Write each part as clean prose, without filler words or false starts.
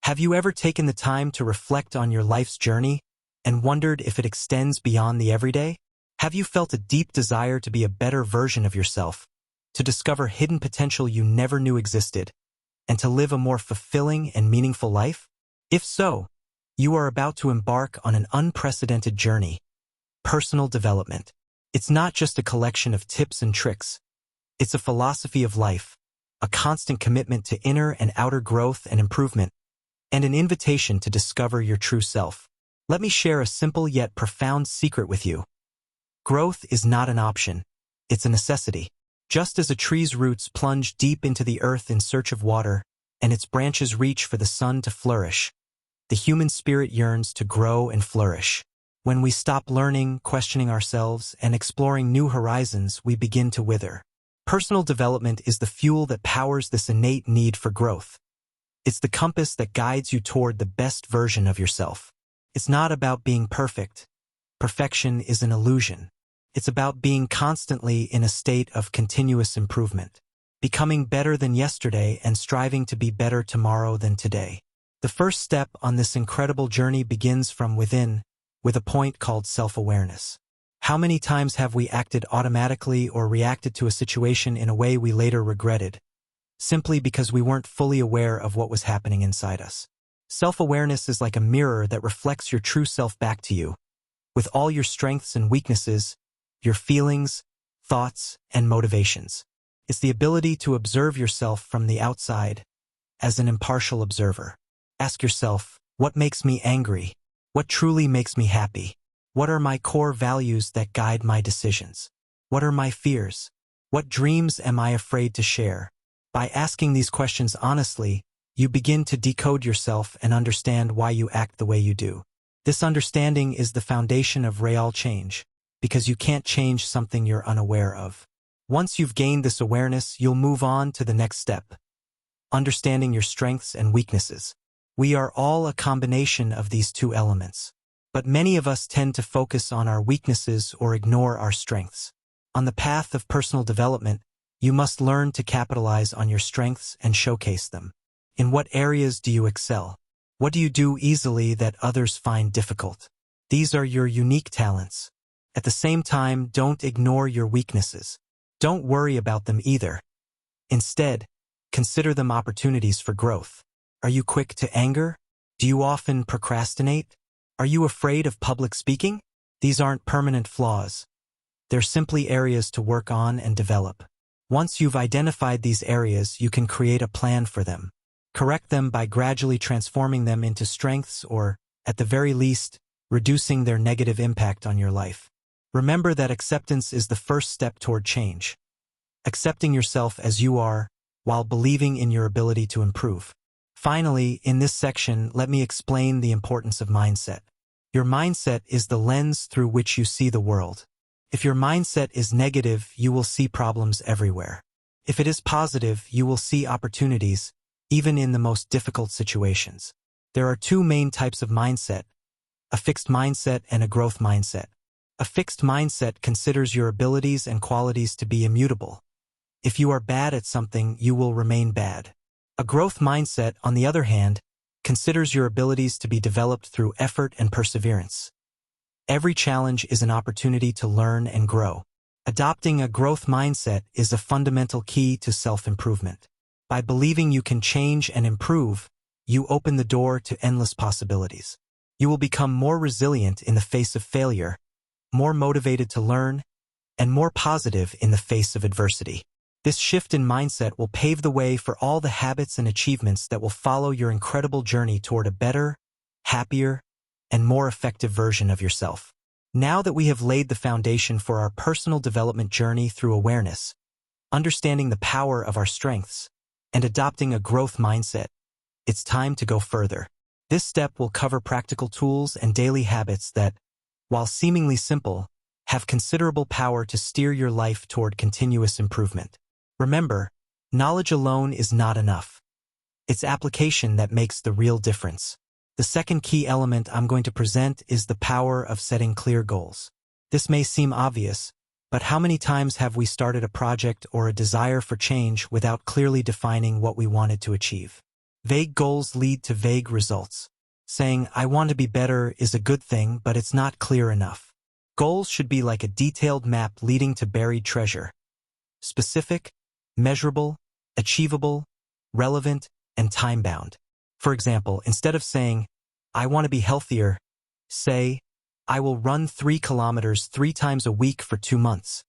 Have you ever taken the time to reflect on your life's journey and wondered if it extends beyond the everyday? Have you felt a deep desire to be a better version of yourself, to discover hidden potential you never knew existed, and to live a more fulfilling and meaningful life? If so, you are about to embark on an unprecedented journey. Personal development. It's not just a collection of tips and tricks. It's a philosophy of life, a constant commitment to inner and outer growth and improvement, and an invitation to discover your true self. Let me share a simple yet profound secret with you. Growth is not an option. It's a necessity. Just as a tree's roots plunge deep into the earth in search of water, and its branches reach for the sun to flourish, the human spirit yearns to grow and flourish. When we stop learning, questioning ourselves, and exploring new horizons, we begin to wither. Personal development is the fuel that powers this innate need for growth. It's the compass that guides you toward the best version of yourself. It's not about being perfect. Perfection is an illusion. It's about being constantly in a state of continuous improvement, becoming better than yesterday and striving to be better tomorrow than today. The first step on this incredible journey begins from within, with a point called self-awareness. How many times have we acted automatically or reacted to a situation in a way we later regretted, simply because we weren't fully aware of what was happening inside us? Self-awareness is like a mirror that reflects your true self back to you, with all your strengths and weaknesses, your feelings, thoughts, and motivations. It's the ability to observe yourself from the outside, as an impartial observer. Ask yourself, what makes me angry? What truly makes me happy? What are my core values that guide my decisions? What are my fears? What dreams am I afraid to share? By asking these questions honestly, you begin to decode yourself and understand why you act the way you do. This understanding is the foundation of real change, because you can't change something you're unaware of. Once you've gained this awareness, you'll move on to the next step, understanding your strengths and weaknesses. We are all a combination of these two elements, but many of us tend to focus on our weaknesses or ignore our strengths. On the path of personal development, you must learn to capitalize on your strengths and showcase them. In what areas do you excel? What do you do easily that others find difficult? These are your unique talents. At the same time, don't ignore your weaknesses. Don't worry about them either. Instead, consider them opportunities for growth. Are you quick to anger? Do you often procrastinate? Are you afraid of public speaking? These aren't permanent flaws. They're simply areas to work on and develop. Once you've identified these areas, you can create a plan for them. Correct them by gradually transforming them into strengths or, at the very least, reducing their negative impact on your life. Remember that acceptance is the first step toward change. Accepting yourself as you are, while believing in your ability to improve. Finally, in this section, let me explain the importance of mindset. Your mindset is the lens through which you see the world. If your mindset is negative, you will see problems everywhere. If it is positive, you will see opportunities, even in the most difficult situations. There are two main types of mindset: a fixed mindset and a growth mindset. A fixed mindset considers your abilities and qualities to be immutable. If you are bad at something, you will remain bad. A growth mindset, on the other hand, considers your abilities to be developed through effort and perseverance. Every challenge is an opportunity to learn and grow. Adopting a growth mindset is a fundamental key to self-improvement. By believing you can change and improve, you open the door to endless possibilities. You will become more resilient in the face of failure, more motivated to learn, and more positive in the face of adversity. This shift in mindset will pave the way for all the habits and achievements that will follow your incredible journey toward a better, happier, and more effective version of yourself. Now that we have laid the foundation for our personal development journey through awareness, understanding the power of our strengths, and adopting a growth mindset, it's time to go further. This step will cover practical tools and daily habits that, while seemingly simple, have considerable power to steer your life toward continuous improvement. Remember, knowledge alone is not enough. It's application that makes the real difference. The second key element I'm going to present is the power of setting clear goals. This may seem obvious, but how many times have we started a project or a desire for change without clearly defining what we wanted to achieve? Vague goals lead to vague results. Saying, "I want to be better" is a good thing, but it's not clear enough. Goals should be like a detailed map leading to buried treasure. Specific, measurable, achievable, relevant, and time-bound. For example, instead of saying, "I want to be healthier," say, "I will run 3 kilometers 3 times a week for 2 months."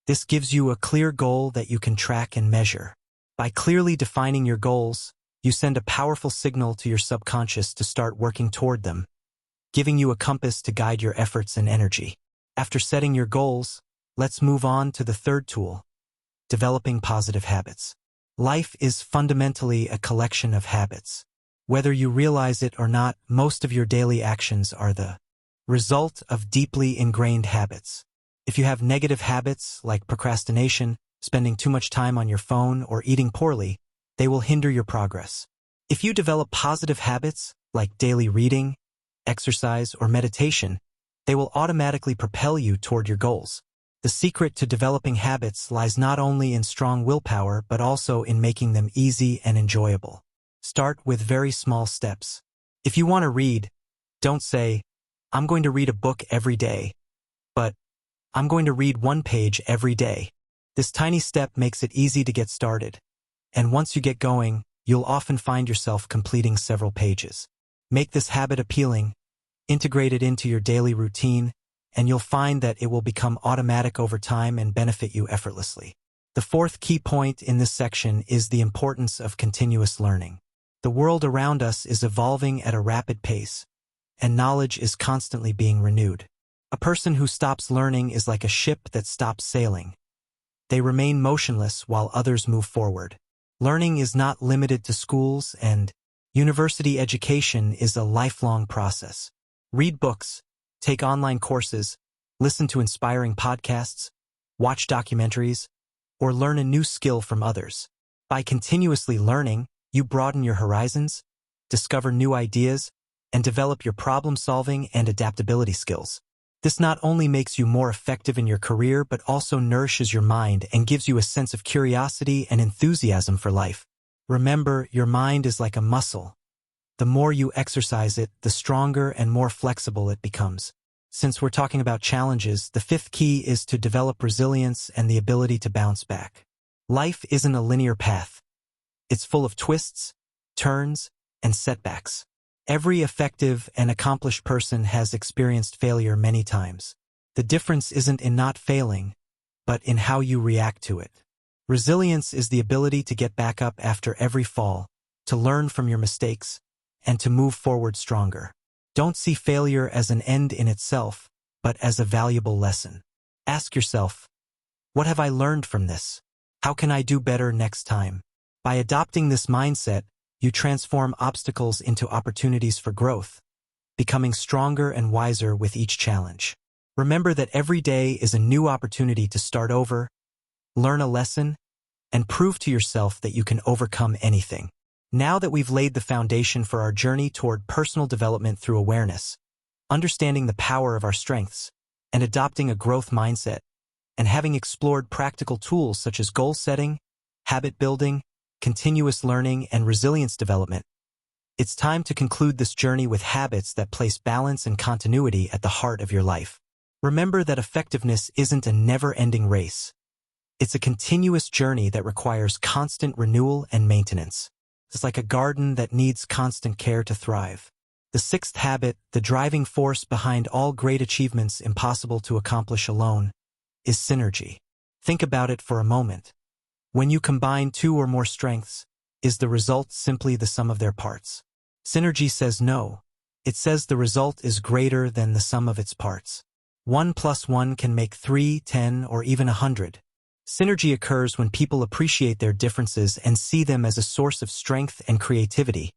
This gives you a clear goal that you can track and measure. By clearly defining your goals, you send a powerful signal to your subconscious to start working toward them, giving you a compass to guide your efforts and energy. After setting your goals, let's move on to the third tool: developing positive habits. Life is fundamentally a collection of habits. Whether you realize it or not, most of your daily actions are the result of deeply ingrained habits. If you have negative habits like procrastination, spending too much time on your phone, or eating poorly, they will hinder your progress. If you develop positive habits like daily reading, exercise, or meditation, they will automatically propel you toward your goals. The secret to developing habits lies not only in strong willpower but also in making them easy and enjoyable. Start with very small steps. If you want to read, don't say, "I'm going to read a book every day," but "I'm going to read 1 page every day." This tiny step makes it easy to get started, and once you get going, you'll often find yourself completing several pages. Make this habit appealing, integrate it into your daily routine, and you'll find that it will become automatic over time and benefit you effortlessly. The fourth key point in this section is the importance of continuous learning. The world around us is evolving at a rapid pace, and knowledge is constantly being renewed. A person who stops learning is like a ship that stops sailing. They remain motionless while others move forward. Learning is not limited to schools, and university education is a lifelong process. Read books, take online courses, listen to inspiring podcasts, watch documentaries, or learn a new skill from others. By continuously learning, you broaden your horizons, discover new ideas, and develop your problem-solving and adaptability skills. This not only makes you more effective in your career but also nourishes your mind and gives you a sense of curiosity and enthusiasm for life. Remember, your mind is like a muscle. The more you exercise it, the stronger and more flexible it becomes. Since we're talking about challenges, the fifth key is to develop resilience and the ability to bounce back. Life isn't a linear path. It's full of twists, turns, and setbacks. Every effective and accomplished person has experienced failure many times. The difference isn't in not failing, but in how you react to it. Resilience is the ability to get back up after every fall, to learn from your mistakes, and to move forward stronger. Don't see failure as an end in itself, but as a valuable lesson. Ask yourself, what have I learned from this? How can I do better next time? By adopting this mindset, you transform obstacles into opportunities for growth, becoming stronger and wiser with each challenge. Remember that every day is a new opportunity to start over, learn a lesson, and prove to yourself that you can overcome anything. Now that we've laid the foundation for our journey toward personal development through awareness, understanding the power of our strengths, and adopting a growth mindset, and having explored practical tools such as goal setting, habit building, continuous learning, and resilience development, it's time to conclude this journey with habits that place balance and continuity at the heart of your life. Remember that effectiveness isn't a never-ending race. It's a continuous journey that requires constant renewal and maintenance. It's like a garden that needs constant care to thrive. The sixth habit, the driving force behind all great achievements impossible to accomplish alone, is synergy. Think about it for a moment. When you combine 2 or more strengths, is the result simply the sum of their parts? Synergy says no. It says the result is greater than the sum of its parts. 1 plus 1 can make 3, 10, or even 100. Synergy occurs when people appreciate their differences and see them as a source of strength and creativity,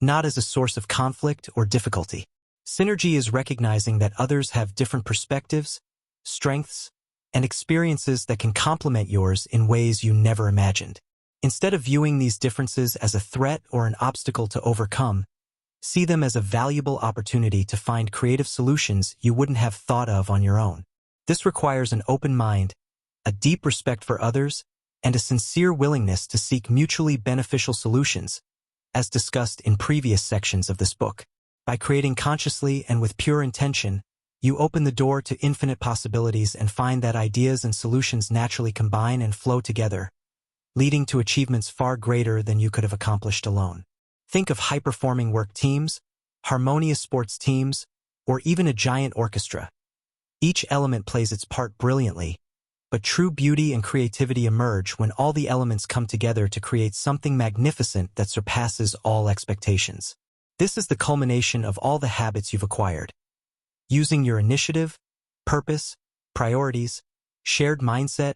not as a source of conflict or difficulty. Synergy is recognizing that others have different perspectives, strengths, and experiences that can complement yours in ways you never imagined. Instead of viewing these differences as a threat or an obstacle to overcome, see them as a valuable opportunity to find creative solutions you wouldn't have thought of on your own. This requires an open mind, a deep respect for others, and a sincere willingness to seek mutually beneficial solutions, as discussed in previous sections of this book. By creating consciously and with pure intention, you open the door to infinite possibilities and find that ideas and solutions naturally combine and flow together, leading to achievements far greater than you could have accomplished alone. Think of high-performing work teams, harmonious sports teams, or even a giant orchestra. Each element plays its part brilliantly, but true beauty and creativity emerge when all the elements come together to create something magnificent that surpasses all expectations. This is the culmination of all the habits you've acquired. Using your initiative, purpose, priorities, shared mindset,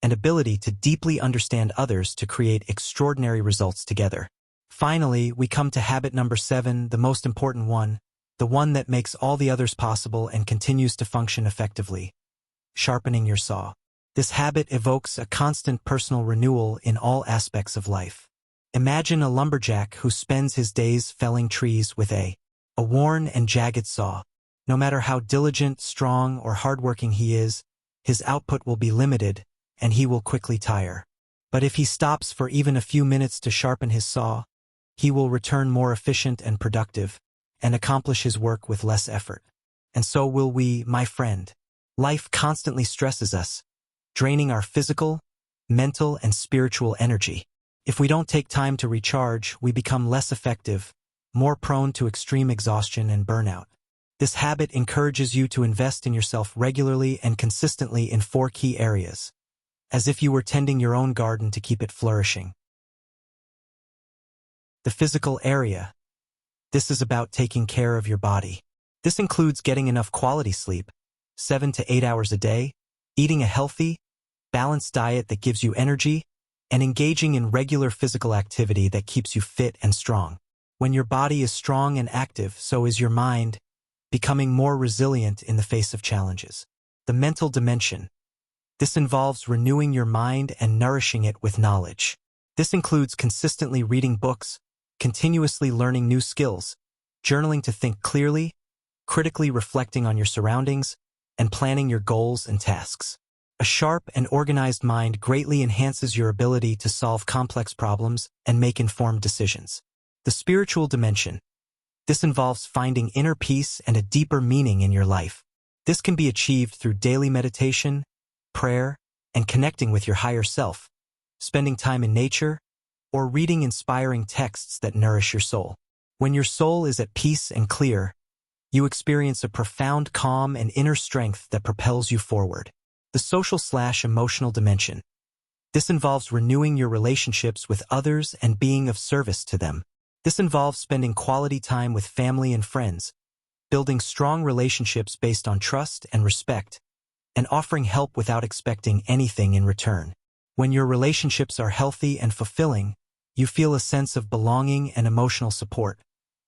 and ability to deeply understand others to create extraordinary results together. Finally, we come to habit number 7, the most important one, the one that makes all the others possible and continues to function effectively. Sharpening your saw. This habit evokes a constant personal renewal in all aspects of life. Imagine a lumberjack who spends his days felling trees with a worn and jagged saw. No matter how diligent, strong, or hardworking he is, his output will be limited, and he will quickly tire. But if he stops for even a few minutes to sharpen his saw, he will return more efficient and productive, and accomplish his work with less effort. And so will we, my friend. Life constantly stresses us, draining our physical, mental, and spiritual energy. If we don't take time to recharge, we become less effective, more prone to extreme exhaustion and burnout. This habit encourages you to invest in yourself regularly and consistently in 4 key areas, as if you were tending your own garden to keep it flourishing. The physical area. This is about taking care of your body. This includes getting enough quality sleep, 7 to 8 hours a day, eating a healthy, balanced diet that gives you energy, and engaging in regular physical activity that keeps you fit and strong. When your body is strong and active, so is your mind, becoming more resilient in the face of challenges. The mental dimension. This involves renewing your mind and nourishing it with knowledge. This includes consistently reading books, continuously learning new skills, journaling to think clearly, critically reflecting on your surroundings, and planning your goals and tasks. A sharp and organized mind greatly enhances your ability to solve complex problems and make informed decisions. The spiritual dimension. This involves finding inner peace and a deeper meaning in your life. This can be achieved through daily meditation, prayer, and connecting with your higher self, spending time in nature, or reading inspiring texts that nourish your soul. When your soul is at peace and clear, you experience a profound calm and inner strength that propels you forward. The social/emotional dimension. This involves renewing your relationships with others and being of service to them. This involves spending quality time with family and friends, building strong relationships based on trust and respect, and offering help without expecting anything in return. When your relationships are healthy and fulfilling, you feel a sense of belonging and emotional support,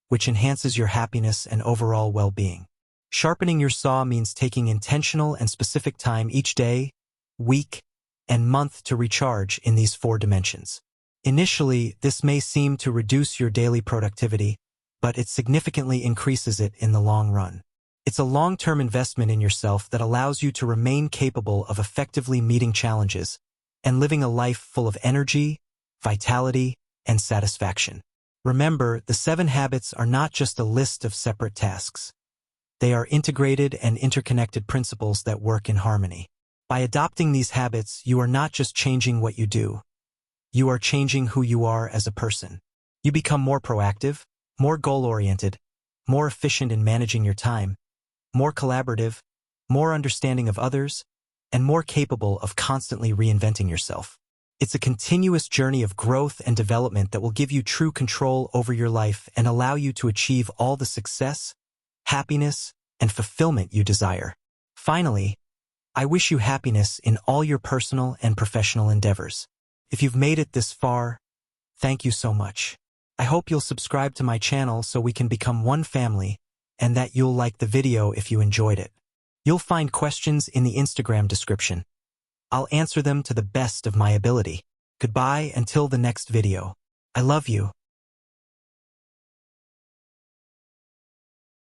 which enhances your happiness and overall well-being. Sharpening your saw means taking intentional and specific time each day, week, and month to recharge in these 4 dimensions. Initially, this may seem to reduce your daily productivity, but it significantly increases it in the long run. It's a long-term investment in yourself that allows you to remain capable of effectively meeting challenges and living a life full of energy, vitality, and satisfaction. Remember, the 7 habits are not just a list of separate tasks. They are integrated and interconnected principles that work in harmony. By adopting these habits, you are not just changing what you do. You are changing who you are as a person. You become more proactive, more goal-oriented, more efficient in managing your time, more collaborative, more understanding of others, and more capable of constantly reinventing yourself. It's a continuous journey of growth and development that will give you true control over your life and allow you to achieve all the success, happiness, and fulfillment you desire. Finally, I wish you happiness in all your personal and professional endeavors. If you've made it this far, thank you so much. I hope you'll subscribe to my channel so we can become one family, and that you'll like the video if you enjoyed it. You'll find questions in the Instagram description. I'll answer them to the best of my ability. Goodbye until the next video. I love you.